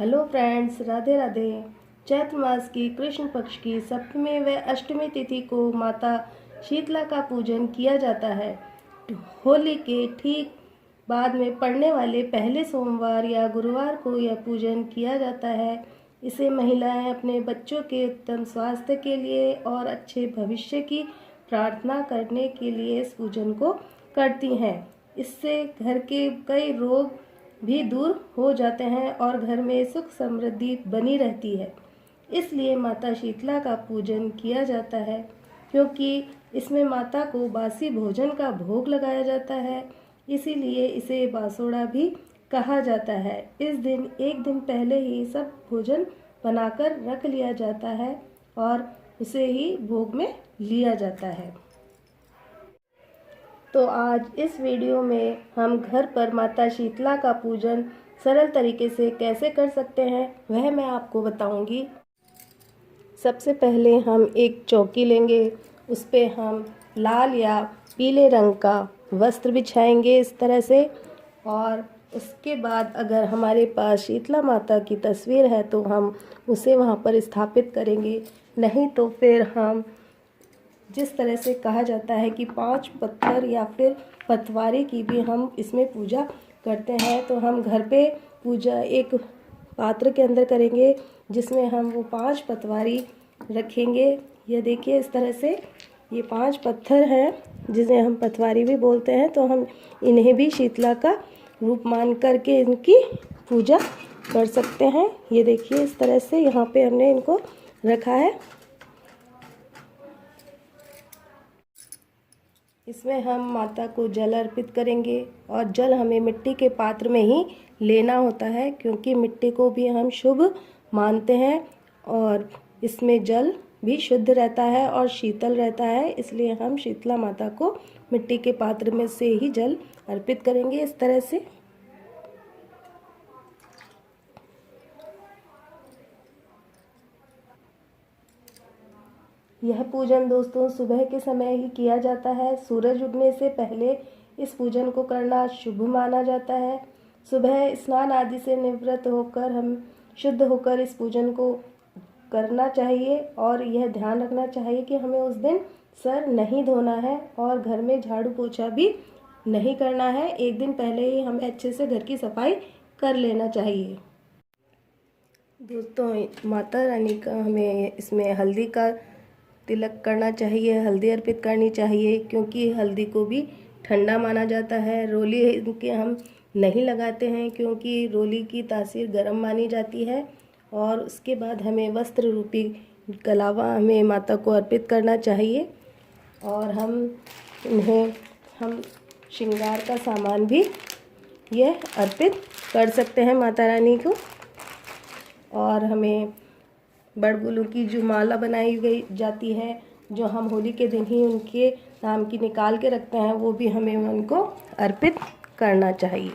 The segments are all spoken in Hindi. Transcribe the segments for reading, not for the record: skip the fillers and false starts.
Hello friends, Radhe Radhe. चैत्र मास की कृष्ण पक्ष की सप्तमी व अष्टमी तिथि को माता शीतला का पूजन किया जाता है। होली के ठीक बाद में पड़ने वाले पहले सोमवार या गुरुवार को यह पूजन किया जाता है। इसे महिलाएं अपने बच्चों के उत्तम स्वास्थ्य के लिए और अच्छे भविष्य की प्रार्थना करने के लिए इस पूजन को करती हैं। इससे घर के कई रोग भी दूर हो जाते हैं और घर में सुख समृद्धि बनी रहती है। इसलिए माता शीतला का पूजन किया जाता है, क्योंकि इसमें माता को बासी भोजन का भोग लगाया जाता है। इसीलिए इसे बासोड़ा भी कहा जाता है। इस दिन एक दिन पहले ही सब भोजन बनाकर रख लिया जाता है और उसे ही भोग में लिया जाता है। तो आज इस वीडियो में हम घर पर माता शीतला का पूजन सरल तरीके से कैसे कर सकते हैं वह मैं आपको बताऊंगी। सबसे पहले हम एक चौकी लेंगे, उस पर हम लाल या पीले रंग का वस्त्र बिछाएंगे इस तरह से। और उसके बाद अगर हमारे पास शीतला माता की तस्वीर है तो हम उसे वहाँ पर स्थापित करेंगे, नहीं तो फिर हम जिस तरह से कहा जाता है कि 5 पत्थर या फिर पतवारी की भी हम इसमें पूजा करते हैं, तो हम घर पे पूजा एक पात्र के अंदर करेंगे जिसमें हम वो 5 पतवारी रखेंगे। ये देखिए इस तरह से ये 5 पत्थर हैं जिन्हें हम पतवारी भी बोलते हैं, तो हम इन्हें भी शीतला का रूप मान करके इनकी पूजा कर सकते हैं। ये देखिए इस तरह से यहाँ पे हमने इनको रखा है। इसमें हम माता को जल अर्पित करेंगे और जल हमें मिट्टी के पात्र में ही लेना होता है, क्योंकि मिट्टी को भी हम शुभ मानते हैं और इसमें जल भी शुद्ध रहता है और शीतल रहता है। इसलिए हम शीतला माता को मिट्टी के पात्र में से ही जल अर्पित करेंगे इस तरह से। यह पूजन दोस्तों सुबह के समय ही किया जाता है। सूरज उगने से पहले इस पूजन को करना शुभ माना जाता है। सुबह स्नान आदि से निवृत्त होकर हम शुद्ध होकर इस पूजन को करना चाहिए और यह ध्यान रखना चाहिए कि हमें उस दिन सर नहीं धोना है और घर में झाड़ू पोछा भी नहीं करना है। एक दिन पहले ही हमें अच्छे से घर की सफाई कर लेना चाहिए। दोस्तों माता रानी का हमें इसमें हल्दी का तिलक करना चाहिए, हल्दी अर्पित करनी चाहिए, क्योंकि हल्दी को भी ठंडा माना जाता है। रोली के हम नहीं लगाते हैं क्योंकि रोली की तासीर गर्म मानी जाती है। और उसके बाद हमें वस्त्र रूपी कलावा हमें माता को अर्पित करना चाहिए और हम श्रृंगार का सामान भी यह अर्पित कर सकते हैं माता रानी को। और हमें बड़गुलों की जो माला बनाई गई जाती है, जो हम होली के दिन ही उनके नाम की निकाल के रखते हैं, वो भी हमें उनको अर्पित करना चाहिए।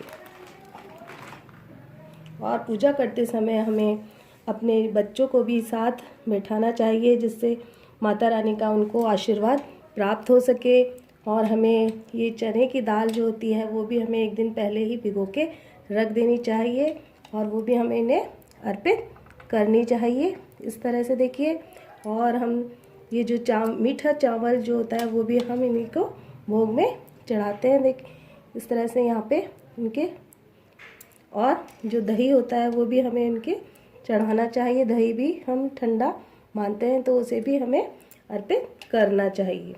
और पूजा करते समय हमें अपने बच्चों को भी साथ बैठाना चाहिए, जिससे माता रानी का उनको आशीर्वाद प्राप्त हो सके। और हमें ये चने की दाल जो होती है वो भी हमें एक दिन पहले ही भिगो के रख देनी चाहिए और वो भी हमें इन्हें अर्पित करनी चाहिए इस तरह से देखिए। और हम ये जो मीठा चावल जो होता है वो भी हम इन्हीं को भोग में चढ़ाते हैं। देखिए इस तरह से यहाँ पे इनके, और जो दही होता है वो भी हमें इनके चढ़ाना चाहिए। दही भी हम ठंडा मानते हैं तो उसे भी हमें अर्पित करना चाहिए।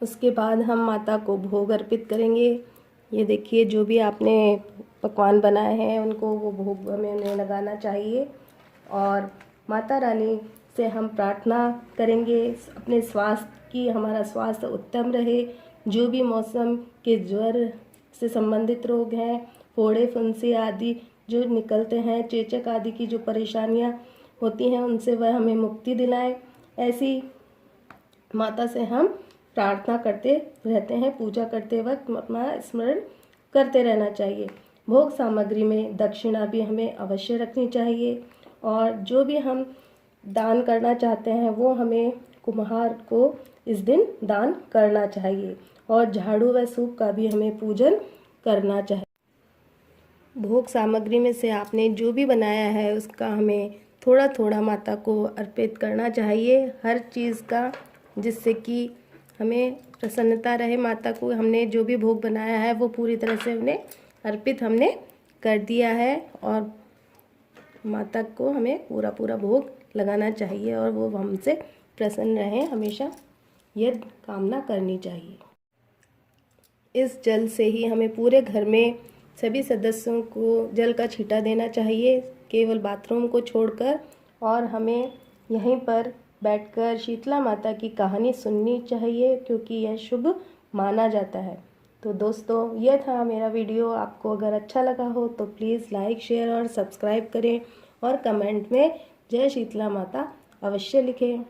उसके बाद हम माता को भोग अर्पित करेंगे। ये देखिए जो भी आपने पकवान बनाए हैं उनको वो भोग हमें उन्हें लगाना चाहिए। और माता रानी से हम प्रार्थना करेंगे अपने स्वास्थ्य की, हमारा स्वास्थ्य उत्तम रहे। जो भी मौसम के ज्वर से संबंधित रोग हैं, फोड़े फुंसी आदि जो निकलते हैं, चेचक आदि की जो परेशानियां होती हैं उनसे वह हमें मुक्ति दिलाए। ऐसी माता से हम प्रार्थना करते रहते हैं। पूजा करते वक्त अपना स्मरण करते रहना चाहिए। भोग सामग्री में दक्षिणा भी हमें अवश्य रखनी चाहिए। और जो भी हम दान करना चाहते हैं वो हमें कुम्हार को इस दिन दान करना चाहिए। और झाड़ू व सूप का भी हमें पूजन करना चाहिए। भोग सामग्री में से आपने जो भी बनाया है उसका हमें थोड़ा थोड़ा माता को अर्पित करना चाहिए, हर चीज़ का, जिससे कि हमें प्रसन्नता रहे। माता को हमने जो भी भोग बनाया है वो पूरी तरह से उन्हें अर्पित हमने कर दिया है और माता को हमें पूरा पूरा भोग लगाना चाहिए और वो हमसे प्रसन्न रहें, हमेशा यह कामना करनी चाहिए। इस जल से ही हमें पूरे घर में सभी सदस्यों को जल का छींटा देना चाहिए, केवल बाथरूम को छोड़कर, और हमें यहीं पर बैठकर शीतला माता की कहानी सुननी चाहिए क्योंकि यह शुभ माना जाता है। तो दोस्तों, यह था मेरा वीडियो। आपको अगर अच्छा लगा हो तो प्लीज़ लाइक, शेयर और सब्सक्राइब करें और कमेंट में जय शीतला माता अवश्य लिखें।